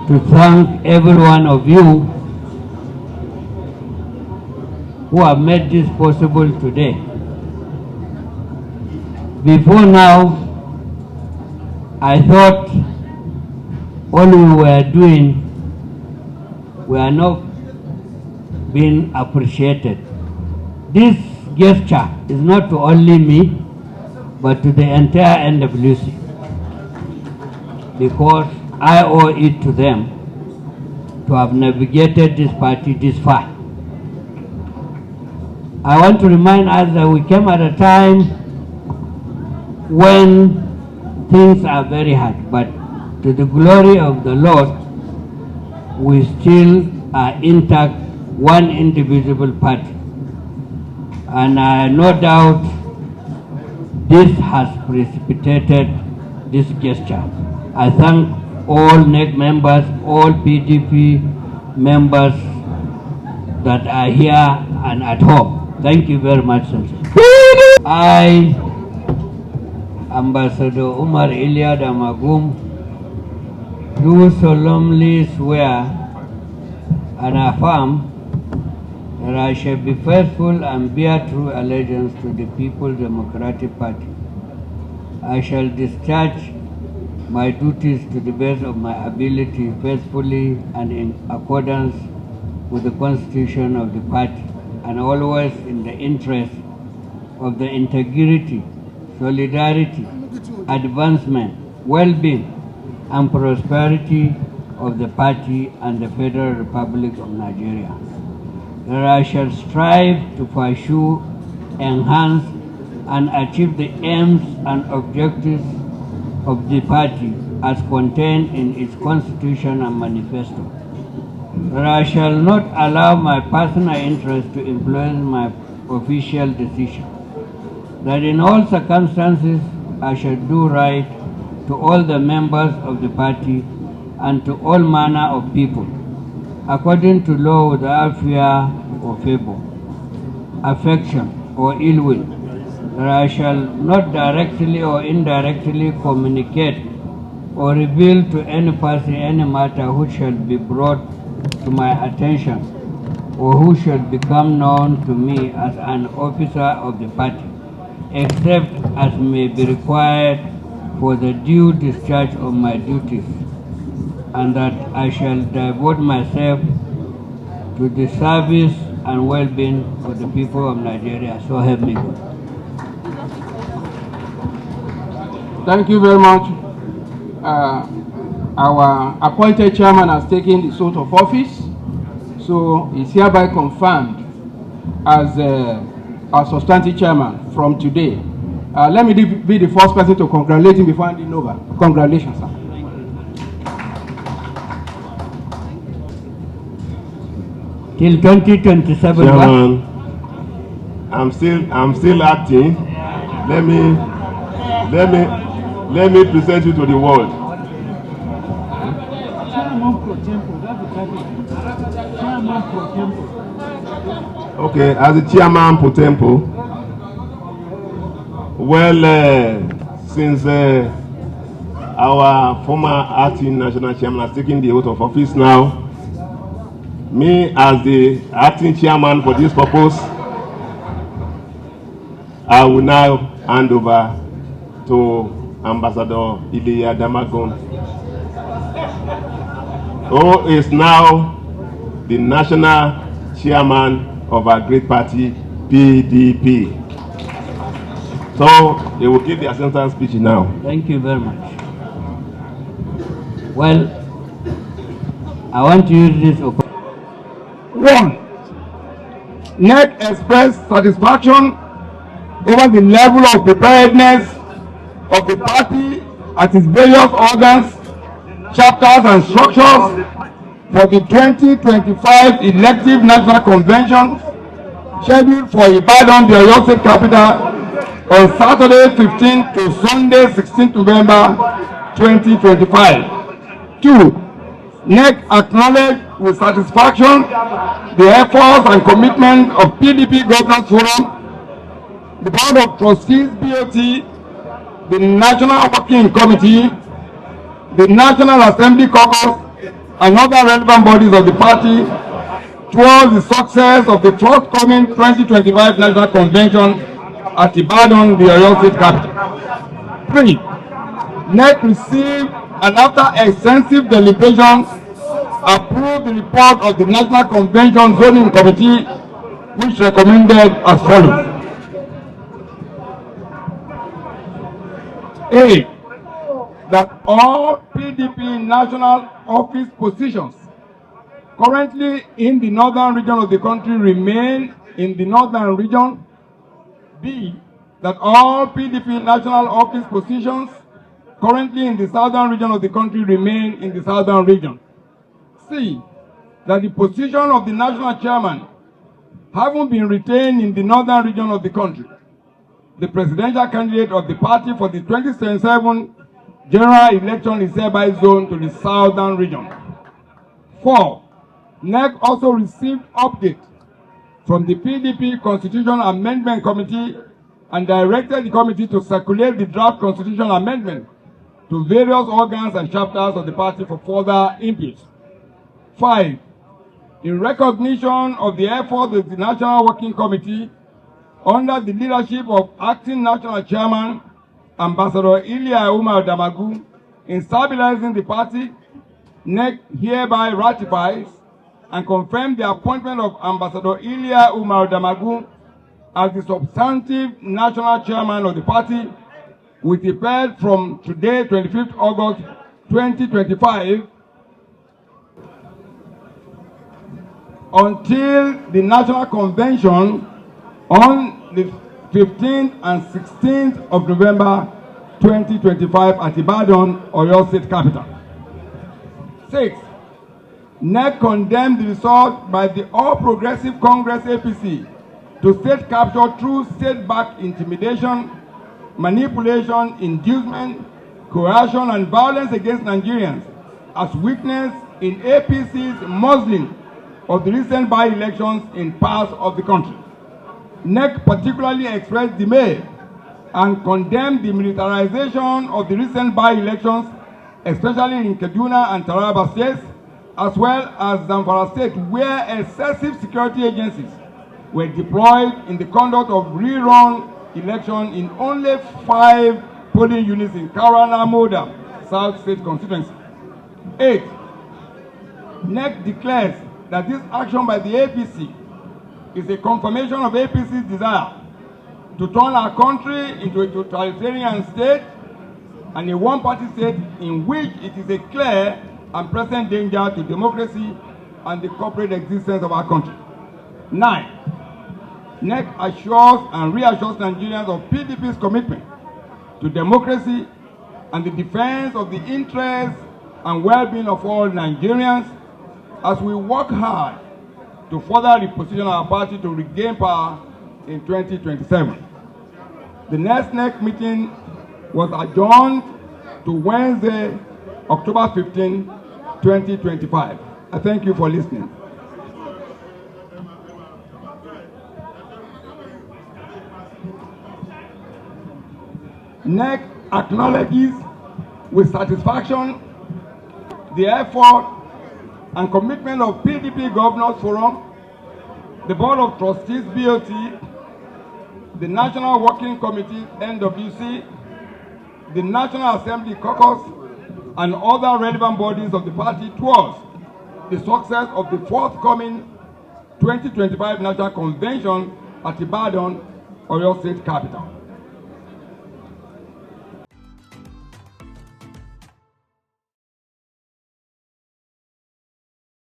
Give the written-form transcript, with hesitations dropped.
to thank every one of you who have made this possible today. Before now, I thought all we were doing were not being appreciated. This gesture is not to only me, but to the entire NWC, because I owe it to them to have navigated this party this far. I want to remind us that we came at a time when things are very hard, but to the glory of the Lord, we still are intact, one indivisible party. And no doubt this has precipitated this gesture. I thank all NEC members, all PDP members that are here and at home. Thank you very much, sir. I, Ambassador Umar Ilia DAMAGUM, do solemnly swear and affirm that I shall be faithful and bear true allegiance to the People's Democratic Party. I shall discharge my duties to the best of my ability, faithfully and in accordance with the Constitution of the party, and always in the interest of the integrity, solidarity, advancement, well-being, and prosperity of the party and the Federal Republic of Nigeria. That I shall strive to pursue, enhance, and achieve the aims and objectives of the party as contained in its constitution and manifesto. That I shall not allow my personal interest to influence my official decision. That in all circumstances I shall do right to all the members of the party and to all manner of people, according to law, without fear or favor, affection or ill will. That I shall not directly or indirectly communicate or reveal to any person any matter which shall be brought to my attention or who shall become known to me as an officer of the party, except as may be required for the due discharge of my duties, and that I shall devote myself to the service and well-being of the people of Nigeria. So help me God. Thank you very much. Our appointed chairman has taken the oath of office, so he's hereby confirmed as our substantive chairman from today. Let me be the first person to congratulate him before handing over. Congratulations, sir. Till 2027. Chairman, I'm still acting. Let me present you to the world. Okay, as the chairman pro tempore. Well, since our former acting national chairman has taken the oath of office now, me as the acting chairman for this purpose, I will now hand over to Ambassador Ilia DAMAGUM, who is now the national chairman of our great party, PDP. So he will give the acceptance speech now. Thank you very much. Well, I want to use this opportunity. 1. NEC expressed satisfaction over the level of preparedness of the party at its various organs, chapters and structures for the 2025 elective national convention scheduled for Ibadan, the Oyo State capital, on Saturday 15th to Sunday 16th November 2025. 2. NEC acknowledged with satisfaction the efforts and commitment of PDP Governance Forum, the Board of Trustees BOT, the National Working Committee, the National Assembly Caucus, and other relevant bodies of the party towards the success of the forthcoming 2025 National Convention at Ibadan, the Oyo State capital. 3. NEC received and after extensive deliberations approved the report of the National Convention Zoning Committee, which recommended as follows. A. That all PDP national office positions currently in the northern region of the country remain in the northern region. B. That all PDP national office positions currently in the southern region of the country remain in the southern region. C. That the position of the national chairman having been retained in the northern region of the country, the presidential candidate of the party for the 2027 general election is hereby zoned to the southern region. 4. NEC also received update from the PDP Constitution Amendment Committee and directed the committee to circulate the draft constitutional amendment to various organs and chapters of the party for further input. 5. In recognition of the effort of the National Working Committee under the leadership of Acting National Chairman Ambassador DAMAGUM in stabilizing the party, NEC hereby ratifies and confirms the appointment of Ambassador DAMAGUM as the substantive national chairman of the party with effect from today, 25th August 2025, until the National Convention on the 15th and 16th of November 2025 at Ibadan, Oyo State capital. 6. NEC condemned the result by the All Progressive Congress APC to state capture through state-backed intimidation, manipulation, inducement, coercion, and violence against Nigerians as witnessed in APC's muzzling of the recent by-elections in parts of the country. NEC particularly expressed dismay and condemned the militarization of the recent by-elections, especially in Kaduna and Taraba states, as well as Zamfara state, where excessive security agencies were deployed in the conduct of rerun election in only 5 polling units in Karanamoda, South State constituency. 8. NEC declares that this action by the APC is a confirmation of APC's desire to turn our country into a totalitarian state and a one-party state in which it is a clear and present danger to democracy and the corporate existence of our country. 9. NEC assures and reassures Nigerians of PDP's commitment to democracy and the defense of the interests and well-being of all Nigerians as we work hard to further reposition our party to regain power in 2027. The next NEC meeting was adjourned to Wednesday, October 15, 2025. I thank you for listening. NEC acknowledges with satisfaction the effort and commitment of PDP Governors Forum, the Board of Trustees BOT, the National Working Committee NWC, the National Assembly Caucus, and other relevant bodies of the party towards the success of the forthcoming 2025 National Convention at Ibadan, Oyo State capital.